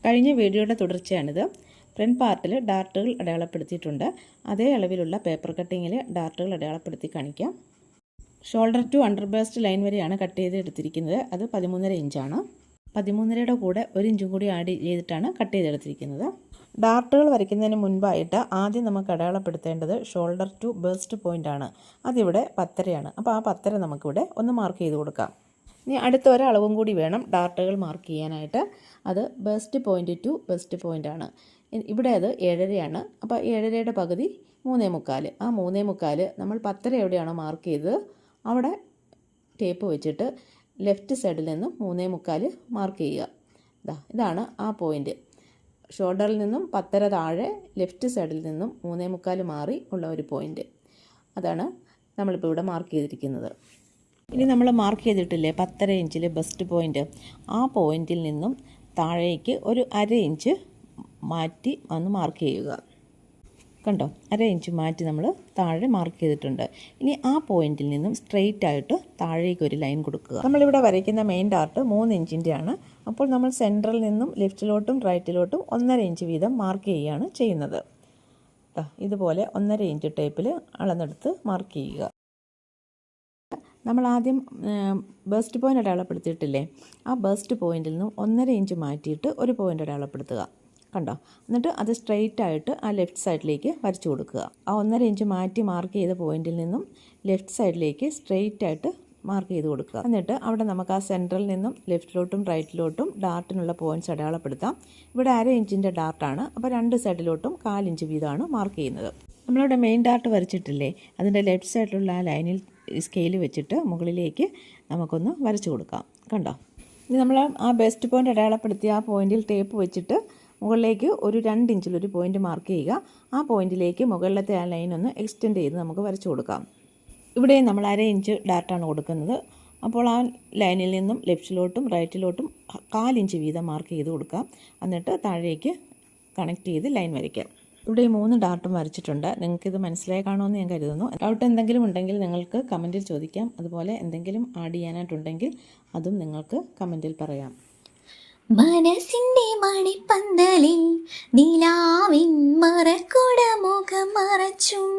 കഴിഞ്ഞ വീഡിയോയുടെ തുടർച്ചയാണിത്. ഫ്രണ്ട് പാർട്ടിൽ ഡാർട്ടുകൾ അടയാളപ്പെടുത്തിയിട്ടുണ്ട്. അതേ അളവിലുള്ള പേപ്പർ കട്ടിങ്ങിൽ ഡാർട്ടുകൾ അടയാളപ്പെടുത്തി കാണിക്കാം. Shoulder to under bust line വരെയാണ് കട്ട് ചെയ്ത് എടുത്തിരിക്കുന്നത്. അത് 13.5 ഇഞ്ചാണ്. 13.5യുടെ കൂടെ 1 ഇഞ്ചും കൂടി ആഡ് ചെയ്തിട്ടാണ് കട്ട് ചെയ്തെടുത്തിരിക്കുന്നത്. ഡാർട്ടുകൾ വരയ്ക്കുന്നതിന് മുൻപായിട്ട് ആദ്യം നമുക്ക് അടയാളപ്പെടുത്തേണ്ടത് ഷോൾഡർ ടു ബേസ്റ്റ് പോയിൻ്റ് ആണ്. അതിവിടെ 10.5 അപ്പോൾ ആ 10.5 നമുക്കിവിടെ ഒന്ന് മാർക്ക് ചെയ്ത് കൊടുക്കാം. ഇനി അടുത്ത ഒരളവും കൂടി വേണം ഡാർട്ടുകൾ മാർക്ക് ചെയ്യാനായിട്ട്. അത് best point to best point ആണ്. ഇവിടെ അത് 7.5 അപ്പോൾ 7.5യുടെ പകുതി 3.25. ആ 3.25 നമ്മൾ 10.5 എവിടെയാണോ മാർക്ക് ചെയ്തത് അവിടെ ടേപ്പ് വെച്ചിട്ട് ലെഫ്റ്റ് സൈഡിൽ നിന്നും 3.25 മാർക്ക് ചെയ്യുക. ഇതാണ് ആ പോയിൻ്റ്. ഷോൾഡറിൽ നിന്നും 10.5 താഴെ ലെഫ്റ്റ് സൈഡിൽ നിന്നും 3.25 മാറി ഉള്ള ഒരു പോയിൻ്റ്. അതാണ് നമ്മളിപ്പോൾ ഇവിടെ മാർക്ക് ചെയ്തിരിക്കുന്നത്. ഇനി നമ്മൾ മാർക്ക് ചെയ്തിട്ടില്ലേ 10.5 ഇഞ്ചിൽ ബെസ്റ്റ് പോയിൻ്റ്, ആ പോയിൻ്റിൽ നിന്നും താഴേക്ക് ഒരു 1/2 ഇഞ്ച് മാറ്റി വന്ന് മാർക്ക് ചെയ്യുക. കണ്ടോ, 1/2 ഇഞ്ച് മാറ്റി നമ്മൾ താഴെ മാർക്ക് ചെയ്തിട്ടുണ്ട്. ഇനി ആ പോയിന്റിൽ നിന്നും സ്ട്രെയിറ്റ് ആയിട്ട് താഴേക്ക് ഒരു ലൈൻ കൊടുക്കുക. നമ്മളിവിടെ വരയ്ക്കുന്ന മെയിൻ ഡാർട്ട് 3 ഇഞ്ചിൻ്റെ ആണ്. അപ്പോൾ നമ്മൾ സെൻറ്ററിൽ നിന്നും ലെഫ്റ്റിലോട്ടും റൈറ്റിലോട്ടും 1.5 ഇഞ്ച് വീതം മാർക്ക് ചെയ്യുകയാണ് ചെയ്യുന്നത്. ഇതുപോലെ 1.5 ഇഞ്ച് ടേപ്പിൽ അളന്നെടുത്ത് മാർക്ക് ചെയ്യുക. നമ്മൾ ആദ്യം ബെസ്റ്റ് പോയിൻ്റ് അടയാളപ്പെടുത്തിയിട്ടില്ലേ, ആ ബെസ്റ്റ് പോയിന്റിൽ നിന്നും 1.5 ഇഞ്ച് മാറ്റിയിട്ട് ഒരു പോയിൻ്റ് അടയാളപ്പെടുത്തുക. കണ്ടോ, എന്നിട്ട് അത് സ്ട്രെയിറ്റ് ആയിട്ട് ആ ലെഫ്റ്റ് സൈഡിലേക്ക് വരച്ചു കൊടുക്കുക. ആ 1.5 ഇഞ്ച് മാറ്റി മാർക്ക് ചെയ്ത പോയിന്റിൽ നിന്നും ലെഫ്റ്റ് സൈഡിലേക്ക് സ്ട്രെയിറ്റ് ആയിട്ട് മാർക്ക് ചെയ്ത് കൊടുക്കുക. എന്നിട്ട് അവിടെ നമുക്ക് ആ സെൻറ്ററിൽ നിന്നും ലെഫ്റ്റിലോട്ടും റൈറ്റിലോട്ടും ഡാർട്ടിനുള്ള പോയിൻറ്റ്സ് അടയാളപ്പെടുത്താം. ഇവിടെ 1/2 ഇഞ്ചിൻ്റെ ഡാർട്ടാണ്, അപ്പോൾ 2 സൈഡിലോട്ടും 1/4 ഇഞ്ച് വീതമാണ് മാർക്ക് ചെയ്യുന്നത്. നമ്മളിവിടെ മെയിൻ ഡാർട്ട് വരച്ചിട്ടില്ലേ, അതിൻ്റെ ലെഫ്റ്റ് സൈഡിലുള്ള ആ ലൈനിൽ സ്കെയിൽ വെച്ചിട്ട് മുകളിലേക്ക് നമുക്കൊന്ന് വരച്ചു കൊടുക്കാം. കണ്ടോ, ഇനി നമ്മൾ ആ ബെസ്റ്റ് പോയിൻ്റ് അടയാളപ്പെടുത്തിയ ആ പോയിന്റിൽ ടേപ്പ് വെച്ചിട്ട് മുകളിലേക്ക് ഒരു 2 ഇഞ്ചിലൊരു പോയിൻ്റ് മാർക്ക് ചെയ്യുക. ആ പോയിന്റിലേക്ക് മുകളിലത്തെ ആ ലൈൻ ഒന്ന് എക്സ്റ്റെൻഡ് ചെയ്ത് നമുക്ക് വരച്ചു കൊടുക്കാം. ഇവിടെ നമ്മൾ 1/2 ഇഞ്ച് ഡാർട്ടാണ് കൊടുക്കുന്നത്. അപ്പോൾ ആ ലൈനിൽ നിന്നും ലെഫ്റ്റിലോട്ടും റൈറ്റിലോട്ടും 1/4 ഇഞ്ച് വീതം മാർക്ക് ചെയ്ത് കൊടുക്കാം. എന്നിട്ട് താഴേക്ക് കണക്ട് ചെയ്ത് ലൈൻ വരയ്ക്കാം. ഇവിടെ ഈ 3 ഡാർട്ടും വരച്ചിട്ടുണ്ട്. നിങ്ങൾക്കിത് മനസ്സിലായി കാണുമെന്ന് ഞാൻ കരുതുന്നു. ഡൗട്ട് എന്തെങ്കിലും ഉണ്ടെങ്കിൽ നിങ്ങൾക്ക് കമൻറ്റിൽ ചോദിക്കാം. അതുപോലെ എന്തെങ്കിലും ആഡ് ചെയ്യാനായിട്ടുണ്ടെങ്കിൽ അതും നിങ്ങൾക്ക് കമൻറ്റിൽ പറയാം. മനസ്സിന്റെ മണിപ്പന്തലിൽ നിലാവിൻ മറക്കുട മുഖം മറച്ചും